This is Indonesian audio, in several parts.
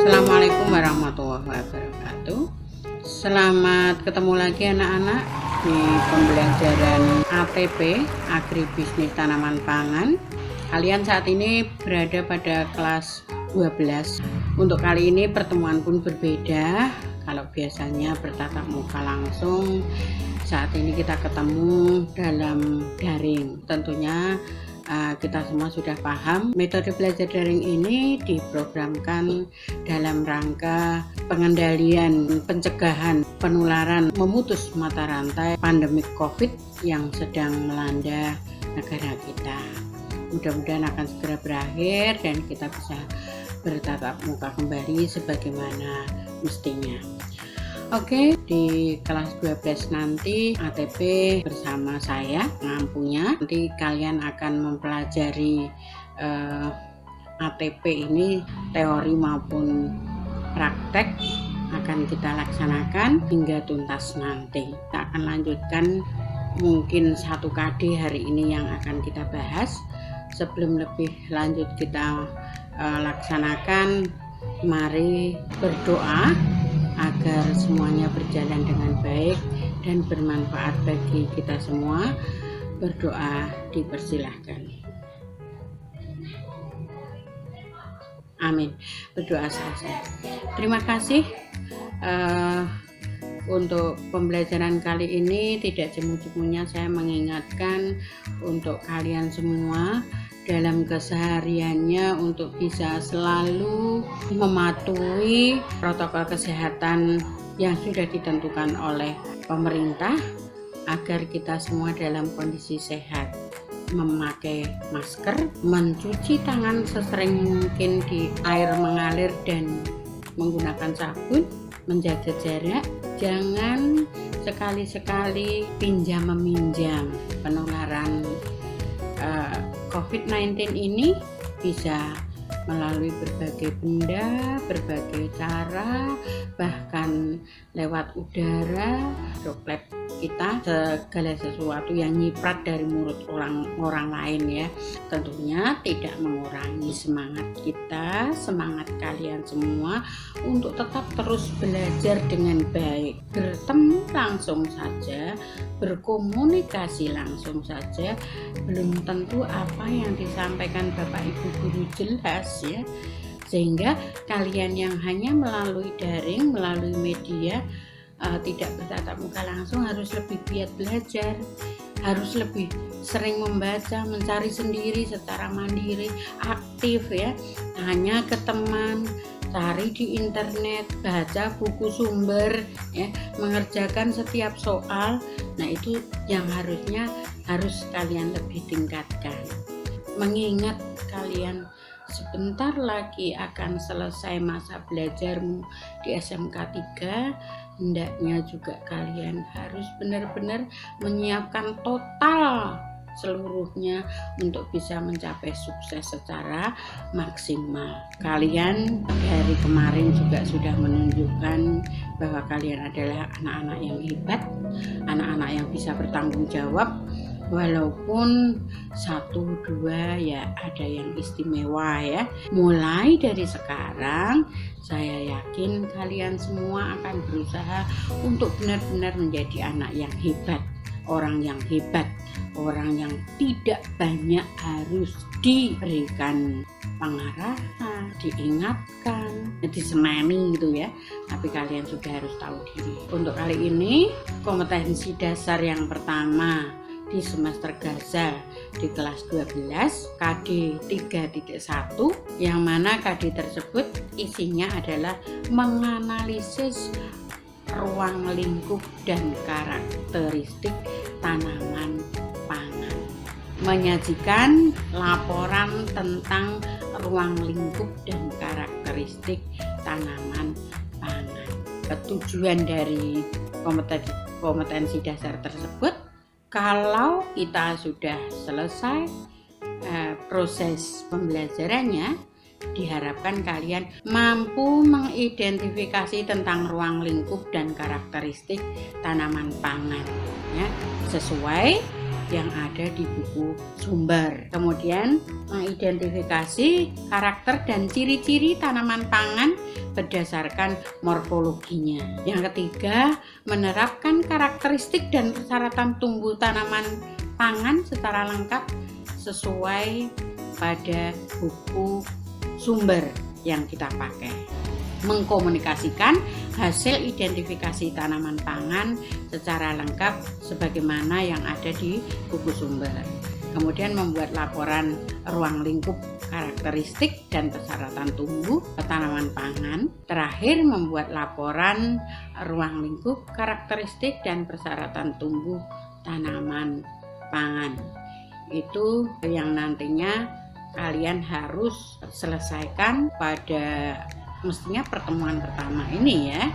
Assalamualaikum warahmatullahi wabarakatuh. Selamat ketemu lagi anak-anak di pembelajaran ATP, Agribisnis Tanaman Pangan. Kalian saat ini berada pada kelas 12. Untuk kali ini pertemuan pun berbeda. Kalau biasanya bertatap muka langsung, saat ini kita ketemu dalam daring. Tentunya kita semua sudah paham metode belajar daring ini diprogramkan dalam rangka pengendalian, pencegahan penularan, memutus mata rantai pandemik COVID yang sedang melanda negara kita. Mudah-mudahan akan segera berakhir dan kita bisa bertatap muka kembali sebagaimana mestinya. Oke, di kelas 12 nanti ATP bersama saya ngampunya. Nanti kalian akan mempelajari ATP ini teori maupun praktek akan kita laksanakan hingga tuntas nanti. Kita akan lanjutkan mungkin 1 KD hari ini yang akan kita bahas. Sebelum lebih lanjut kita laksanakan, mari berdoa agar semuanya berjalan dengan baik dan bermanfaat bagi kita semua. Berdoa dipersilahkan. Amin. Berdoa selesai. Terima kasih untuk pembelajaran kali ini. Tidak jemu-jemunya saya mengingatkan untuk kalian semua dalam kesehariannya untuk bisa selalu mematuhi protokol kesehatan yang sudah ditentukan oleh pemerintah agar kita semua dalam kondisi sehat. Memakai masker, mencuci tangan sesering mungkin di air mengalir dan menggunakan sabun, menjaga jarak, jangan sekali-sekali pinjam-meminjam. Penularan COVID-19 ini bisa melalui berbagai benda, berbagai cara, bahkan lewat udara, droplet kita, segala sesuatu yang nyiprat dari mulut orang lain ya. Tentunya tidak mengurangi semangat kita, semangat kalian semua untuk tetap terus belajar dengan baik, bertemu langsung saja, berkomunikasi langsung saja. Belum tentu apa yang disampaikan Bapak Ibu guru jelas ya, sehingga kalian yang hanya melalui daring, melalui media, tidak bertatap muka langsung harus lebih giat belajar, harus lebih sering membaca, mencari sendiri secara mandiri, aktif ya, tanya ke teman, cari di internet, baca buku sumber ya, mengerjakan setiap soal. Nah itu yang harus kalian lebih tingkatkan. Mengingat kalian sebentar lagi akan selesai masa belajarmu di SMK 3, hendaknya juga kalian harus benar-benar menyiapkan total seluruhnya untuk bisa mencapai sukses secara maksimal. Kalian dari kemarin juga sudah menunjukkan bahwa kalian adalah anak-anak yang hebat, anak-anak yang bisa bertanggung jawab. Walaupun 1-2 ya ada yang istimewa ya. Mulai dari sekarang saya yakin kalian semua akan berusaha untuk benar-benar menjadi anak yang hebat, orang yang hebat, orang yang tidak banyak harus diberikan pengarahan, diingatkan, disemani gitu ya. Tapi kalian sudah harus tahu diri. Untuk kali ini kompetensi dasar yang pertama di semester Gaza di kelas 12 KD 3.1, yang mana KD tersebut isinya adalah menganalisis ruang lingkup dan karakteristik tanaman pangan, menyajikan laporan tentang ruang lingkup dan karakteristik tanaman pangan. Tujuan dari kompetensi dasar tersebut, kalau kita sudah selesai proses pembelajarannya, diharapkan kalian mampu mengidentifikasi tentang ruang lingkup dan karakteristik tanaman pangan ya, sesuai yang ada di buku sumber. Kemudian mengidentifikasi karakter dan ciri-ciri tanaman pangan berdasarkan morfologinya. Yang ketiga, menerapkan karakteristik dan persyaratan tumbuh tanaman pangan secara lengkap sesuai pada buku sumber yang kita pakai. Mengkomunikasikan hasil identifikasi tanaman pangan secara lengkap sebagaimana yang ada di buku sumber. Kemudian membuat laporan ruang lingkup karakteristik dan persyaratan tumbuh tanaman pangan. Terakhir, membuat laporan ruang lingkup karakteristik dan persyaratan tumbuh tanaman pangan. Itu yang nantinya kalian harus selesaikan pada mestinya pertemuan pertama ini ya.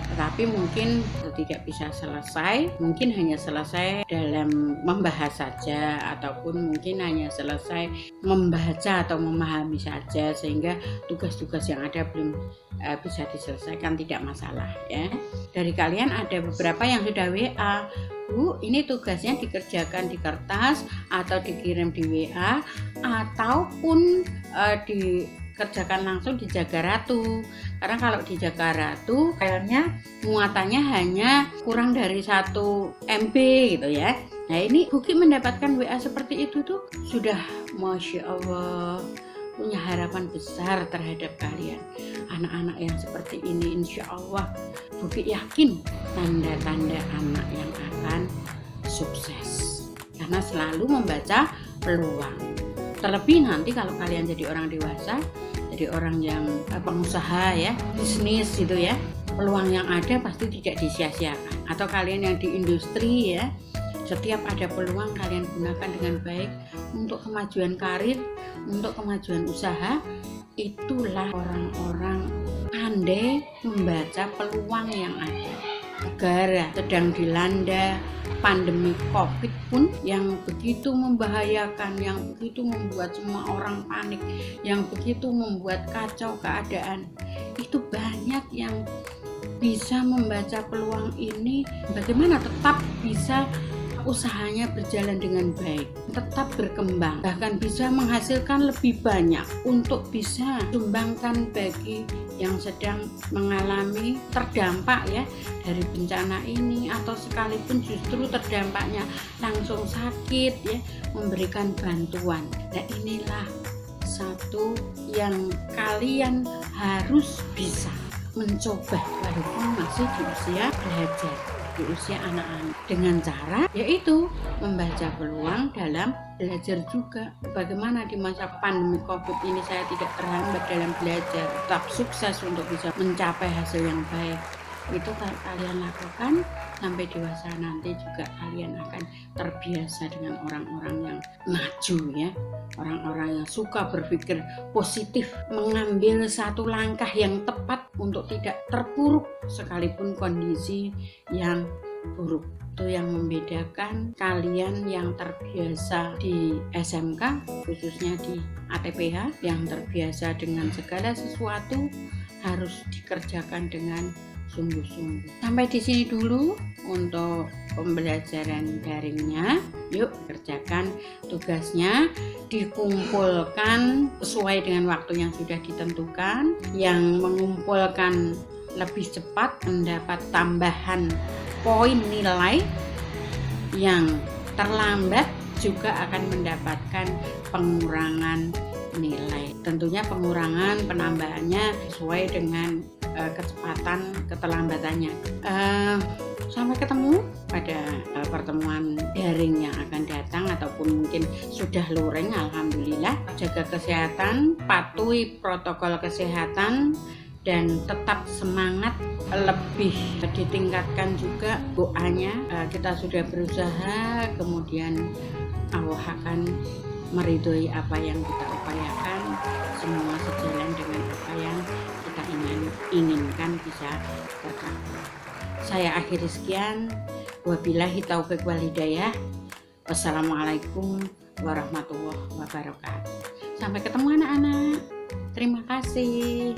Tetapi mungkin tidak bisa selesai, mungkin hanya selesai dalam membahas saja, ataupun mungkin hanya selesai membaca atau memahami saja, sehingga tugas-tugas yang ada belum bisa diselesaikan, tidak masalah ya. Dari kalian ada beberapa yang sudah WA, Bu, ini tugasnya dikerjakan di kertas atau dikirim di WA, ataupun dikerjakan langsung di Jagaratu. Karena kalau di Jagaratu filenya muatannya hanya kurang dari 1 MB gitu ya. Nah ini Buki mendapatkan WA seperti itu tuh sudah Masya Allah, punya harapan besar terhadap kalian. Anak-anak yang seperti ini insya Allah Buki yakin tanda-tanda anak yang akan sukses, karena selalu membaca peluang. Terlebih nanti kalau kalian jadi orang dewasa, jadi orang yang pengusaha ya, bisnis gitu ya, peluang yang ada pasti tidak disia-siakan. Atau kalian yang di industri ya, setiap ada peluang kalian gunakan dengan baik untuk kemajuan karir, untuk kemajuan usaha. Itulah orang-orang pandai membaca peluang yang ada. Negara sedang dilanda pandemi COVID pun yang begitu membahayakan, yang begitu membuat semua orang panik, yang begitu membuat kacau keadaan. Itu banyak yang bisa membaca peluang ini, bagaimana tetap bisa usahanya berjalan dengan baik, tetap berkembang, bahkan bisa menghasilkan lebih banyak untuk bisa sumbangkan bagi yang sedang mengalami terdampak ya dari bencana ini, atau sekalipun justru terdampaknya langsung sakit ya, memberikan bantuan. Nah inilah satu yang kalian harus bisa mencoba walaupun masih di usia belajar, di usia anak-anak, dengan cara yaitu membaca peluang dalam belajar juga. Bagaimana di masa pandemi COVID ini saya tidak terhambat dalam belajar, tetap sukses untuk bisa mencapai hasil yang baik. Itu kalian lakukan sampai dewasa nanti juga kalian akan terbiasa dengan orang-orang yang maju ya, orang-orang yang suka berpikir positif, mengambil satu langkah yang tepat untuk tidak terpuruk sekalipun kondisi yang buruk. Itu yang membedakan kalian yang terbiasa di SMK, khususnya di ATPH, yang terbiasa dengan segala sesuatu harus dikerjakan dengan sungguh-sungguh. Sampai di sini dulu untuk pembelajaran daringnya. Yuk kerjakan tugasnya, dikumpulkan sesuai dengan waktu yang sudah ditentukan. Yang mengumpulkan lebih cepat mendapat tambahan poin nilai, yang terlambat juga akan mendapatkan pengurangan nilai. Tentunya pengurangan penambahannya sesuai dengan kecepatan keterlambatannya. Sampai ketemu pada pertemuan daring yang akan datang, ataupun mungkin sudah luring. Alhamdulillah, jaga kesehatan, patuhi protokol kesehatan, dan tetap semangat. Lebih ditingkatkan juga doanya. Kita sudah berusaha, kemudian Allah akan meridhoi apa yang kita upayakan. Semua sejalan dengan apa yang kita inginkan bisa tercapai. Saya akhiri sekian. Wabillahi taufiq wal hidayah. Wassalamualaikum warahmatullahi wabarakatuh. Sampai ketemu anak-anak. Terima kasih.